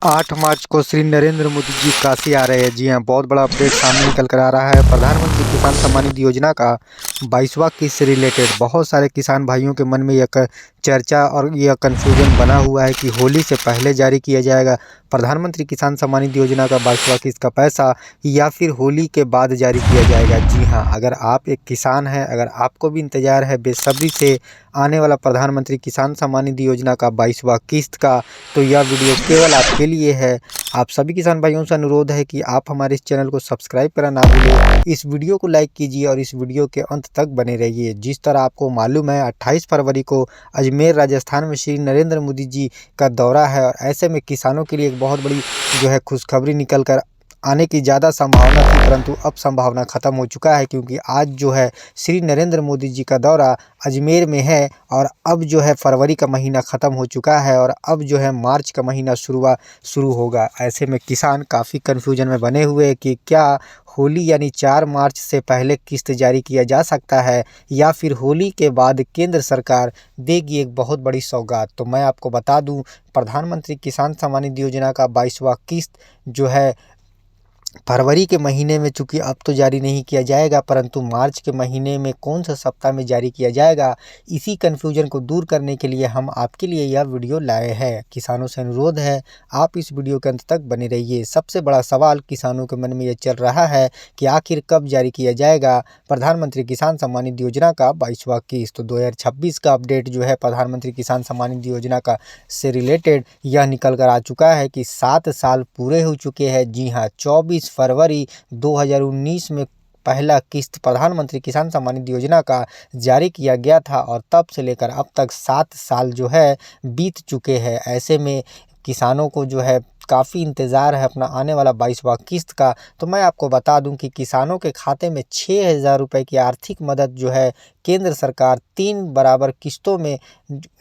8 मार्च को श्री नरेंद्र मोदी जी काशी आ रहे हैं। जी हाँ, बहुत बड़ा अपडेट सामने निकल कर आ रहा है। प्रधानमंत्री किसान सम्मान निधि योजना का 22वां किस्त से रिलेटेड बहुत सारे किसान भाइयों के मन में यह चर्चा और यह कन्फ्यूजन बना हुआ है कि होली से पहले जारी किया जाएगा प्रधानमंत्री किसान सम्मान निधि योजना का 22वां किस्त का पैसा, या फिर होली के बाद जारी किया जाएगा। जी हाँ, अगर आप एक किसान हैं, अगर आपको भी इंतज़ार है बेसब्री से आने वाला प्रधानमंत्री किसान सम्मान निधि योजना का 22वां किस्त का, तो यह वीडियो केवल आपके लिए है। आप सभी किसान भाइयों से अनुरोध है कि आप हमारे इस चैनल को सब्सक्राइब करना ना भूलें, इस वीडियो को लाइक कीजिए और इस वीडियो के अंत तक बने रहिए। जिस तरह आपको मालूम है 28 फरवरी को अजमेर राजस्थान में श्री नरेंद्र मोदी जी का दौरा है, और ऐसे में किसानों के लिए एक बहुत बड़ी खुशखबरी निकल कर आने की ज़्यादा संभावना थी, परंतु अब संभावना ख़त्म हो चुका है, क्योंकि आज श्री नरेंद्र मोदी जी का दौरा अजमेर में है। और अब फरवरी का महीना ख़त्म हो चुका है और अब मार्च का महीना शुरू होगा। ऐसे में किसान काफ़ी कन्फ्यूजन में बने हुए हैं कि क्या होली यानी 4 मार्च से पहले किस्त जारी किया जा सकता है, या फिर होली के बाद केंद्र सरकार देगी एक बहुत बड़ी सौगात। तो मैं आपको बता दूं, प्रधानमंत्री किसान सम्मान निधि योजना का 22वां किस्त फरवरी के महीने में चूँकि अब तो जारी नहीं किया जाएगा, परंतु मार्च के महीने में कौन सा सप्ताह में जारी किया जाएगा, इसी कन्फ्यूजन को दूर करने के लिए हम आपके लिए यह वीडियो लाए हैं। किसानों से अनुरोध है, आप इस वीडियो के अंत तक बने रहिए। सबसे बड़ा सवाल किसानों के मन में यह चल रहा है कि आखिर कब जारी किया जाएगा प्रधानमंत्री किसान सम्मान निधि योजना का 22वां किस्त। तो 2026 का अपडेट प्रधानमंत्री किसान सम्मान निधि योजना का से रिलेटेड यह निकल कर आ चुका है कि 7 साल पूरे हो चुके हैं। जी हाँ, 24 फरवरी 2019 में पहला किस्त प्रधानमंत्री किसान सम्मान निधि योजना का जारी किया गया था, और तब से लेकर अब तक 7 साल बीत चुके हैं। ऐसे में किसानों को काफ़ी इंतज़ार है अपना आने वाला 22वां किस्त का। तो मैं आपको बता दूं कि किसानों के खाते में 6,000 रुपये की आर्थिक मदद केंद्र सरकार 3 बराबर किस्तों में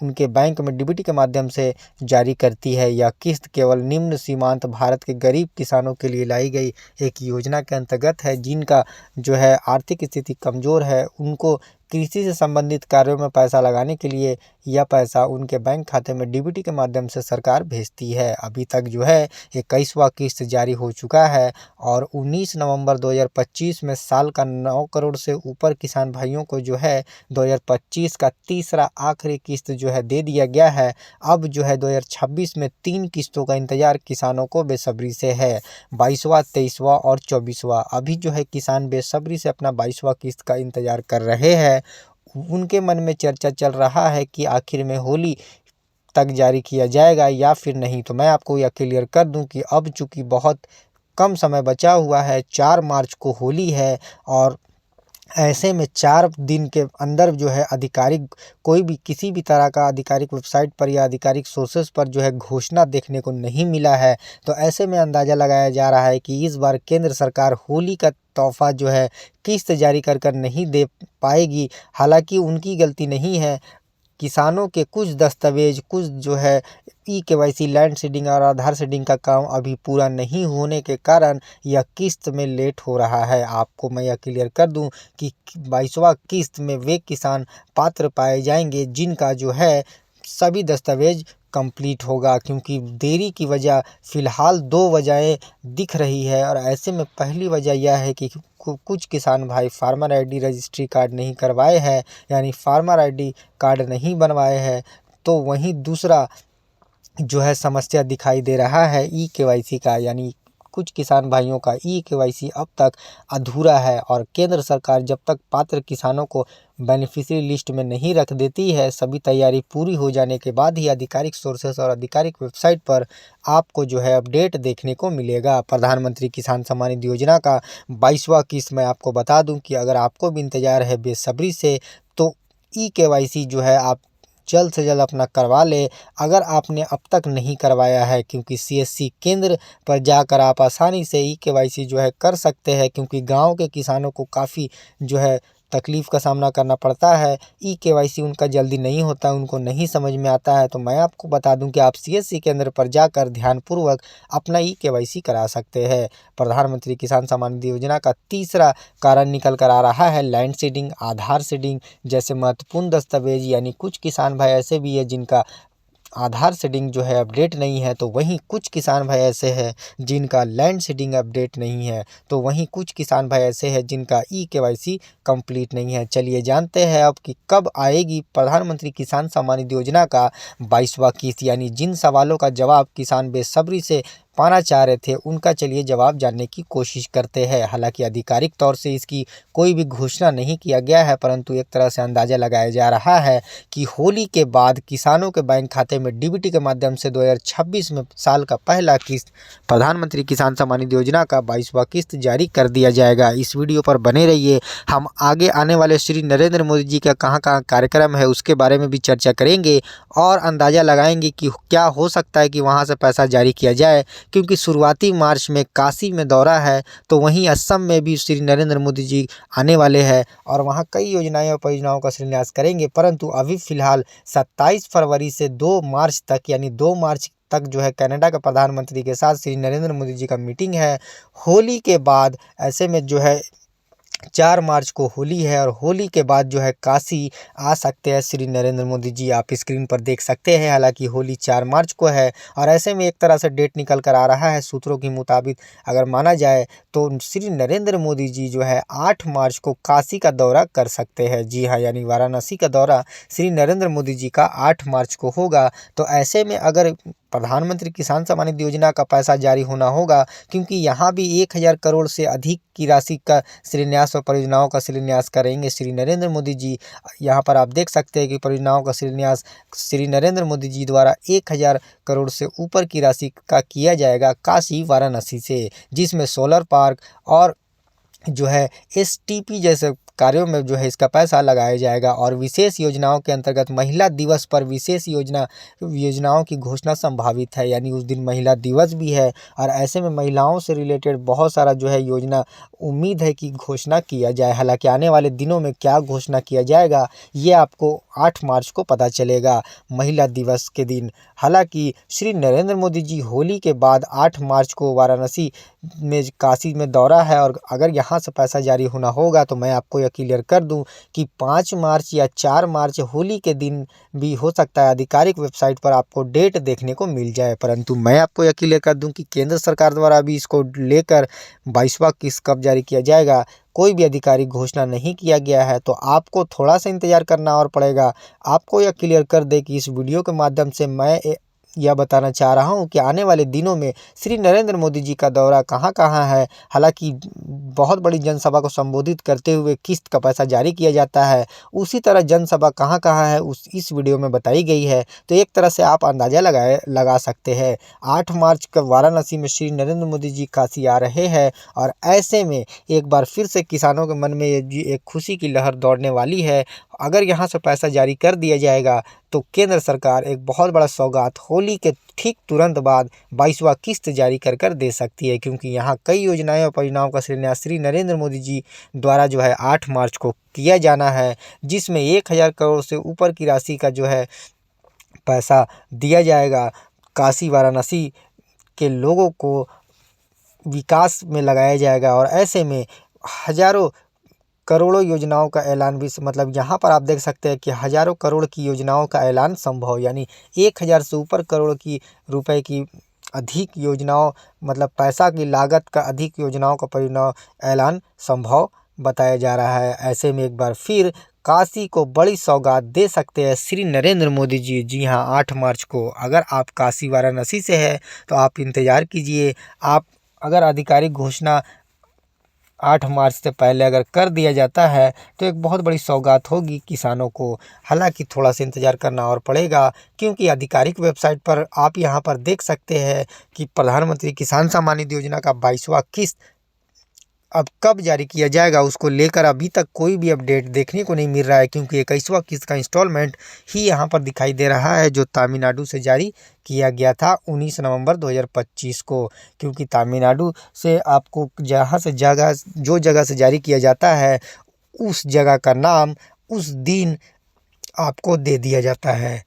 उनके बैंक में डीबीटी के माध्यम से जारी करती है। यह किस्त केवल निम्न सीमांत भारत के गरीब किसानों के लिए लाई गई एक योजना के अंतर्गत है, जिनका आर्थिक स्थिति कमज़ोर है। उनको कृषि से संबंधित कार्यों में पैसा लगाने के लिए यह पैसा उनके बैंक खाते में डीबीटी के माध्यम से सरकार भेजती है। अभी तक 21वां किस्त जारी हो चुका है, और 19 नवंबर 2025 में साल का 9 करोड़ से ऊपर किसान भाइयों को 2025 का तीसरा आखिरी किस्त दे दिया गया है। अब 2026 में 3 किस्तों का इंतजार किसानों को बेसब्री से है, 22वां, 23वां और 24वां। अभी किसान बेसब्री से अपना 22वां किस्त का इंतजार कर रहे हैं। उनके मन में चर्चा चल रहा है कि आखिर में होली तक जारी किया जाएगा या फिर नहीं। तो मैं आपको यह क्लियर कर दूं कि अब चूँकि बहुत कम समय बचा हुआ है, 4 मार्च को होली है, और ऐसे में 4 दिन के अंदर आधिकारिक कोई भी किसी भी तरह का आधिकारिक वेबसाइट पर या आधिकारिक सोर्सेस पर घोषणा देखने को नहीं मिला है। तो ऐसे में अंदाज़ा लगाया जा रहा है कि इस बार केंद्र सरकार होली का तोहफ़ा किस्त जारी कर नहीं दे पाएगी। हालांकि उनकी गलती नहीं है, किसानों के कुछ दस्तावेज, कुछ ई-केवाईसी, लैंड सीडिंग और आधार सीडिंग का काम अभी पूरा नहीं होने के कारण यह किस्त में लेट हो रहा है। आपको मैं यह क्लियर कर दूं कि 22वां किस्त में वे किसान पात्र पाए जाएंगे जिनका सभी दस्तावेज कंप्लीट होगा, क्योंकि देरी की वजह फ़िलहाल 2 वजहें दिख रही है। और ऐसे में पहली वजह यह है कि कुछ किसान भाई फार्मर आईडी रजिस्ट्री कार्ड नहीं करवाए हैं, यानी फार्मर आईडी कार्ड नहीं बनवाए हैं। तो वहीं दूसरा समस्या दिखाई दे रहा है ई-केवाईसी का, यानी कुछ किसान भाइयों का ई-केवाईसी अब तक अधूरा है, और केंद्र सरकार जब तक पात्र किसानों को बेनिफिशियरी लिस्ट में नहीं रख देती है, सभी तैयारी पूरी हो जाने के बाद ही आधिकारिक सोर्सेस और आधिकारिक वेबसाइट पर आपको अपडेट देखने को मिलेगा। प्रधानमंत्री किसान सम्मान निधि योजना का 22वां किस्त मैं आपको बता दूं कि अगर आपको भी इंतज़ार है बेसब्री से, तो ई-केवाईसी आप जल्द से जल्द अपना करवा ले, अगर आपने अब तक नहीं करवाया है, क्योंकि सीएससी केंद्र पर जाकर आप आसानी से ई-केवाईसी कर सकते हैं, क्योंकि गांव के किसानों को काफ़ी तकलीफ़ का सामना करना पड़ता है। ई-केवाईसी उनका जल्दी नहीं होता, उनको नहीं समझ में आता है। तो मैं आपको बता दूं कि आप सीएससी केंद्र पर जाकर ध्यानपूर्वक अपना ई-केवाईसी करा सकते हैं। प्रधानमंत्री किसान सम्मान निधि योजना का तीसरा कारण निकल कर आ रहा है लैंड सीडिंग, आधार सीडिंग जैसे महत्वपूर्ण दस्तावेज। यानी कुछ किसान भाई ऐसे भी है जिनका आधार सीडिंग जो है अपडेट नहीं है, तो वहीं कुछ किसान भाई ऐसे हैं जिनका लैंड सीडिंग अपडेट नहीं है, तो वहीं कुछ किसान भाई ऐसे हैं जिनका ई-केवाईसी कंप्लीट नहीं है। चलिए जानते हैं अब कि कब आएगी प्रधानमंत्री किसान सम्मान निधि योजना का 22वां किस्त, यानी जिन सवालों का जवाब किसान बेसब्री से पाना चाह रहे थे उनका चलिए जवाब जानने की कोशिश करते हैं। हालांकि आधिकारिक तौर से इसकी कोई भी घोषणा नहीं किया गया है, परंतु एक तरह से अंदाज़ा लगाया जा रहा है कि होली के बाद किसानों के बैंक खाते में डीबीटी के माध्यम से 2026 में साल का पहला किस्त प्रधानमंत्री किसान सम्मान निधि योजना का 22वां किस्त जारी कर दिया जाएगा। इस वीडियो पर बने रहिए, हम आगे आने वाले श्री नरेंद्र मोदी जी का कहाँ कहाँ कार्यक्रम है उसके बारे में भी चर्चा करेंगे और अंदाज़ा लगाएंगे कि क्या हो सकता है कि वहाँ से पैसा जारी किया जाए, क्योंकि शुरुआती मार्च में काशी में दौरा है, तो वहीं असम में भी श्री नरेंद्र मोदी जी आने वाले हैं और वहाँ कई योजनाएं और परियोजनाओं का शिलान्यास करेंगे। परंतु अभी फ़िलहाल 27 फरवरी से 2 मार्च तक, यानी 2 मार्च तक जो है कनाडा के प्रधानमंत्री के साथ श्री नरेंद्र मोदी जी का मीटिंग है। होली के बाद ऐसे में जो है 4 मार्च को होली है और होली के बाद जो है काशी आ सकते हैं श्री नरेंद्र मोदी जी, आप स्क्रीन पर देख सकते हैं। हालांकि होली 4 मार्च को है और ऐसे में एक तरह से डेट निकल कर आ रहा है सूत्रों के मुताबिक अगर माना जाए तो श्री नरेंद्र मोदी जी जो है 8 मार्च को काशी का दौरा कर सकते हैं। जी हाँ, यानी वाराणसी का दौरा श्री नरेंद्र मोदी जी का 8 मार्च को होगा। तो ऐसे में अगर प्रधानमंत्री किसान सम्मान निधि योजना का पैसा जारी होना होगा, क्योंकि यहाँ भी 1000 करोड़ से अधिक की राशि का शिलान्यास और परियोजनाओं का शिलान्यास करेंगे श्री नरेंद्र मोदी जी। यहाँ पर आप देख सकते हैं कि परियोजनाओं का शिलान्यास श्री नरेंद्र मोदी जी द्वारा 1000 करोड़ से ऊपर की राशि का किया जाएगा काशी वाराणसी से, जिसमें सोलर पार्क और जो है एसटीपी जैसे कार्यों में जो है इसका पैसा लगाया जाएगा। और विशेष योजनाओं के अंतर्गत महिला दिवस पर विशेष योजनाओं की घोषणा संभावित है, यानी उस दिन महिला दिवस भी है और ऐसे में महिलाओं से रिलेटेड बहुत सारा जो है योजना उम्मीद है कि घोषणा किया जाए। हालांकि आने वाले दिनों में क्या घोषणा किया जाएगा ये आपको 8 मार्च को पता चलेगा, महिला दिवस के दिन। हालांकि श्री नरेंद्र मोदी जी होली के बाद 8 मार्च को वाराणसी में काशी में दौरा है और अगर यहाँ से पैसा जारी होना होगा तो मैं आपको यह क्लियर कर दूं कि 5 मार्च या 4 मार्च होली के दिन भी हो सकता है। आधिकारिक वेबसाइट पर आपको डेट देखने को मिल जाए, परंतु मैं आपको यह क्लियर कर दूं कि केंद्र सरकार द्वारा भी इसको लेकर 22वां किस्त कब जारी किया जाएगा कोई भी आधिकारिक घोषणा नहीं किया गया है। तो आपको थोड़ा सा इंतजार करना और पड़ेगा। आपको यह क्लियर कर दे कि इस वीडियो के माध्यम से मैं यह बताना चाह रहा हूं कि आने वाले दिनों में श्री नरेंद्र मोदी जी का दौरा कहां कहां है। हालांकि बहुत बड़ी जनसभा को संबोधित करते हुए किस्त का पैसा जारी किया जाता है, उसी तरह जनसभा कहां कहां है इस वीडियो में बताई गई है। तो एक तरह से आप अंदाज़ा लगा सकते हैं। 8 मार्च को वाराणसी में श्री नरेंद्र मोदी जी काशी आ रहे हैं और ऐसे में एक बार फिर से किसानों के मन में एक खुशी की लहर दौड़ने वाली है। अगर यहाँ से पैसा जारी कर दिया जाएगा तो केंद्र सरकार एक बहुत बड़ा सौगात होली के ठीक तुरंत बाद 22वां किस्त जारी कर दे सकती है, क्योंकि यहाँ कई योजनाएं और परियोजनाओं का शिलान्यास श्री नरेंद्र मोदी जी द्वारा जो है 8 मार्च को किया जाना है, जिसमें 1000 करोड़ से ऊपर की राशि का जो है पैसा दिया जाएगा। काशी वाराणसी के लोगों को विकास में लगाया जाएगा और ऐसे में हज़ारों करोड़ों योजनाओं का ऐलान भी, मतलब यहाँ पर आप देख सकते हैं कि हज़ारों करोड़ की योजनाओं का ऐलान संभव, यानी 1000 से ऊपर करोड़ की रुपए की अधिक योजनाओं, मतलब पैसा की लागत का अधिक योजनाओं का परियोजना ऐलान संभव बताया जा रहा है। ऐसे में एक बार फिर काशी को बड़ी सौगात दे सकते हैं श्री नरेंद्र मोदी जी। जी हाँ, 8 मार्च को अगर आप काशी वाराणसी से है तो आप इंतज़ार कीजिए। आप अगर आधिकारिक घोषणा 8 मार्च से पहले अगर कर दिया जाता है तो एक बहुत बड़ी सौगात होगी किसानों को। हालांकि थोड़ा सा इंतज़ार करना और पड़ेगा, क्योंकि आधिकारिक वेबसाइट पर आप यहाँ पर देख सकते हैं कि प्रधानमंत्री किसान सम्मान निधि योजना का 22वां किस्त अब कब जारी किया जाएगा उसको लेकर अभी तक कोई भी अपडेट देखने को नहीं मिल रहा है, क्योंकि 21वां किस्त का इंस्टॉलमेंट ही यहाँ पर दिखाई दे रहा है जो तमिलनाडु से जारी किया गया था 19 नवंबर 2025 को। क्योंकि तमिलनाडु से आपको जो जगह से जारी किया जाता है उस जगह का नाम उस दिन आपको दे दिया जाता है।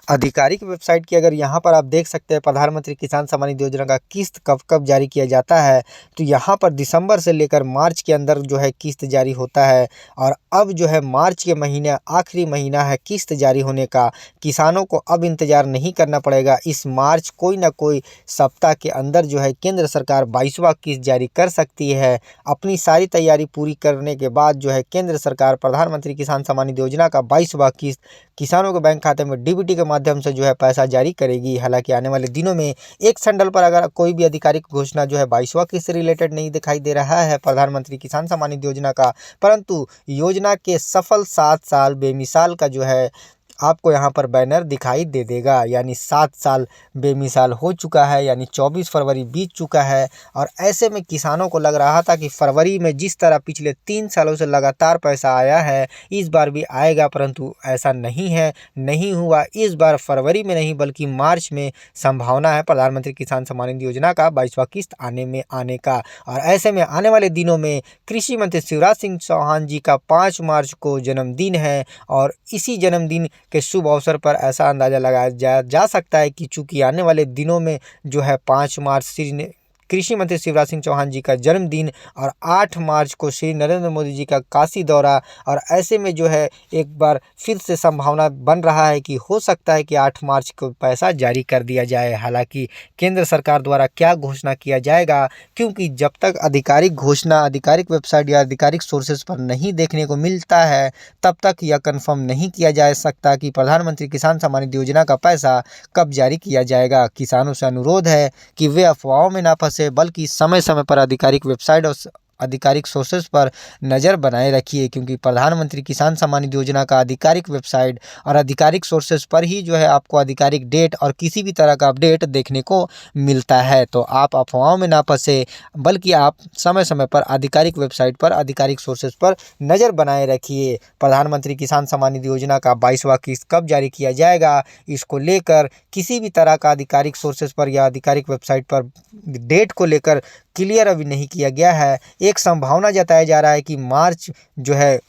आधिकारिक वेबसाइट की अगर यहाँ पर आप देख सकते हैं प्रधानमंत्री किसान सम्मान निधि योजना का किस्त कब कब जारी किया जाता है, तो यहाँ पर दिसंबर से लेकर मार्च के अंदर जो है किस्त जारी होता है। और अब जो है मार्च के महीने आखिरी महीना है किस्त जारी होने का। किसानों को अब इंतज़ार नहीं करना पड़ेगा। इस मार्च कोई ना कोई सप्ताह के अंदर जो है केंद्र सरकार 22वां किस्त जारी कर सकती है। अपनी सारी तैयारी पूरी करने के बाद जो है केंद्र सरकार प्रधानमंत्री किसान सम्मान निधि योजना का 22वां किस्त किसानों के बैंक खाते में डीबीटी के माध्यम से जो है पैसा जारी करेगी। हालांकि आने वाले दिनों में एक सैंडल पर अगर कोई भी आधिकारिक घोषणा जो है 22वां किस्त से रिलेटेड नहीं दिखाई दे रहा है प्रधानमंत्री किसान सम्मान निधि योजना का, परंतु योजना के सफल 7 साल बेमिसाल का जो है आपको यहाँ पर बैनर दिखाई दे देगा। यानी 7 साल बेमिसाल हो चुका है, यानी 24 फरवरी बीत चुका है। और ऐसे में किसानों को लग रहा था कि फरवरी में जिस तरह पिछले 3 सालों से लगातार पैसा आया है इस बार भी आएगा, परंतु ऐसा नहीं है, नहीं हुआ। इस बार फरवरी में नहीं बल्कि मार्च में संभावना है प्रधानमंत्री किसान सम्मान निधि योजना का 22वां किस्त आने का। और ऐसे में आने वाले दिनों में कृषि मंत्री शिवराज सिंह चौहान जी का 5 मार्च को जन्मदिन है और इसी जन्मदिन के शुभ अवसर पर ऐसा अंदाज़ा लगाया जा सकता है कि चूँकि आने वाले दिनों में जो है 5 मार्च कृषि मंत्री शिवराज सिंह चौहान जी का जन्मदिन और 8 मार्च को श्री नरेंद्र मोदी जी का काशी दौरा। और ऐसे में जो है एक बार फिर से संभावना बन रहा है कि हो सकता है कि 8 मार्च को पैसा जारी कर दिया जाए। हालांकि केंद्र सरकार द्वारा क्या घोषणा किया जाएगा, क्योंकि जब तक आधिकारिक घोषणा आधिकारिक वेबसाइट या आधिकारिक सोर्सेज पर नहीं देखने को मिलता है तब तक यह कन्फर्म नहीं किया जा सकता कि प्रधानमंत्री किसान सम्मान निधि योजना का पैसा कब जारी किया जाएगा। किसानों से अनुरोध है कि वे अफवाहों में ना फंसे, बल्कि समय समय पर आधिकारिक वेबसाइट और आधिकारिक सोर्सेज पर नज़र बनाए रखिए, क्योंकि प्रधानमंत्री किसान सम्मान निधि योजना का आधिकारिक वेबसाइट और आधिकारिक सोर्सेज पर ही जो है आपको आधिकारिक डेट और किसी भी तरह का अपडेट देखने को मिलता है। तो आप अफवाहों में ना फंसे, बल्कि आप समय समय पर आधिकारिक वेबसाइट पर आधिकारिक सोर्सेज पर नज़र बनाए रखिए। प्रधानमंत्री किसान सम्मान निधि योजना का 22वां किस्त कब जारी किया जाएगा, इसको लेकर किसी भी तरह का आधिकारिक सोर्सेज पर या आधिकारिक वेबसाइट पर डेट को लेकर क्लियर अभी नहीं किया गया है। एक संभावना जताया जा रहा है कि मार्च जो है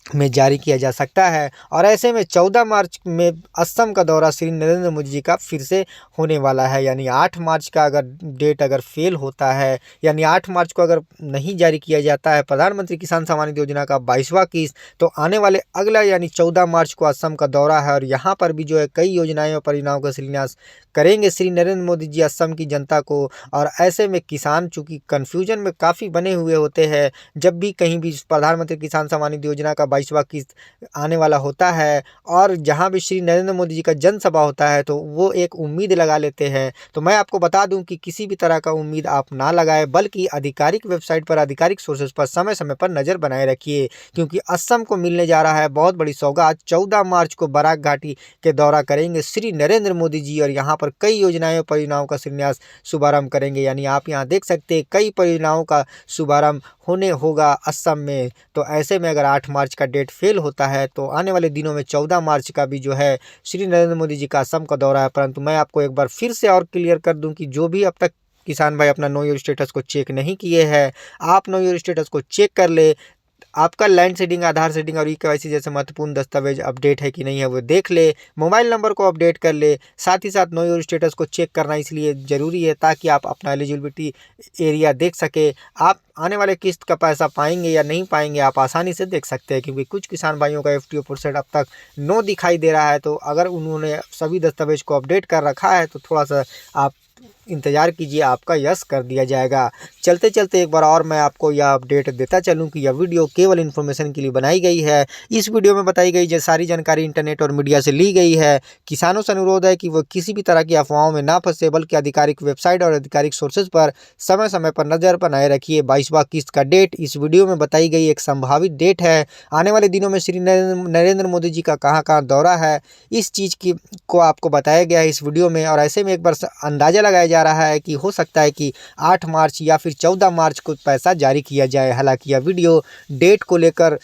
में जारी किया जा सकता है। और ऐसे में 14 मार्च में असम का दौरा श्री नरेंद्र मोदी जी का फिर से होने वाला है। यानी 8 मार्च का अगर डेट अगर फेल होता है, यानी 8 मार्च को अगर नहीं जारी किया जाता है प्रधानमंत्री किसान सम्मान निधि योजना का 22वां किस्त, तो आने वाले अगला यानी 14 मार्च को असम का दौरा है। और यहाँ पर भी जो है कई योजनाएं और परियोजनाओं का शिलान्यास करेंगे श्री नरेंद्र मोदी जी असम की जनता को। और ऐसे में किसान चूँकि कन्फ्यूजन में काफ़ी बने हुए होते हैं जब भी कहीं भी प्रधानमंत्री किसान सम्मान निधि योजना का 22वां किस्त आने वाला होता है और जहां भी श्री नरेंद्र मोदी जी का जनसभा होता है तो वो एक उम्मीद लगा लेते हैं। तो मैं आपको बता दूं कि किसी भी तरह का उम्मीद आप ना लगाएं, बल्कि आधिकारिक वेबसाइट पर आधिकारिक सोर्सेज पर समय समय पर नज़र बनाए रखिए, क्योंकि असम को मिलने जा रहा है बहुत बड़ी सौगात। 14 मार्च को बराक घाटी के दौरा करेंगे श्री नरेंद्र मोदी जी और यहाँ पर कई योजनाएं और परियोजनाओं का शिलान्यास शुभारंभ करेंगे। यानी आप यहाँ देख सकते हैं कई परियोजनाओं का शुभारंभ होगा असम में। तो ऐसे में अगर 8 मार्च का डेट फेल होता है तो आने वाले दिनों में 14 मार्च का भी जो है श्री नरेंद्र मोदी जी का असम का दौरा है। परंतु मैं आपको एक बार फिर से और क्लियर कर दूं कि जो भी अब तक किसान भाई अपना नो योर स्टेटस को चेक नहीं किए हैं, आप नो योर स्टेटस को चेक कर ले। आपका लैंड सीडिंग, आधार सीडिंग और ई-केवाईसी जैसे महत्वपूर्ण दस्तावेज अपडेट है कि नहीं है वो देख ले। मोबाइल नंबर को अपडेट कर ले। साथ ही साथ नो योर स्टेटस को चेक करना इसलिए ज़रूरी है ताकि आप अपना एलिजिबिलिटी एरिया देख सके। आप आने वाले किस्त का पैसा पाएंगे या नहीं पाएंगे आप आसानी से देख सकते हैं, क्योंकि कुछ किसान भाइयों का FTO % अब तक नो दिखाई दे रहा है। तो अगर उन्होंने सभी दस्तावेज को अपडेट कर रखा है तो थोड़ा सा आप इंतज़ार कीजिए, आपका यस कर दिया जाएगा। चलते चलते एक बार और मैं आपको यह अपडेट देता चलूं कि यह वीडियो केवल इन्फॉर्मेशन के लिए बनाई गई है। इस वीडियो में बताई गई सारी जानकारी इंटरनेट और मीडिया से ली गई है। किसानों से अनुरोध है कि वह किसी भी तरह की अफवाहों में ना फंसे, बल्कि आधिकारिक वेबसाइट और आधिकारिक सोर्सेज पर समय समय पर नज़र बनाए रखिए। 22वां किस्त का डेट इस वीडियो में बताई गई एक संभावित डेट है। आने वाले दिनों में श्री नरेंद्र मोदी जी का कहाँ कहाँ दौरा है इस चीज़ को आपको बताया गया है इस वीडियो में। और ऐसे में एक बार अंदाज़ा लगाया जा रहा है कि हो सकता है कि 8 मार्च या फिर 14 मार्च को पैसा जारी किया जाए। हालांकि यह वीडियो डेट को लेकर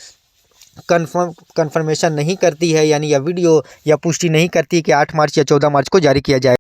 कंफर्मेशन नहीं करती है, यानी यह वीडियो यह पुष्टि नहीं करती कि 8 मार्च या 14 मार्च को जारी किया जाए।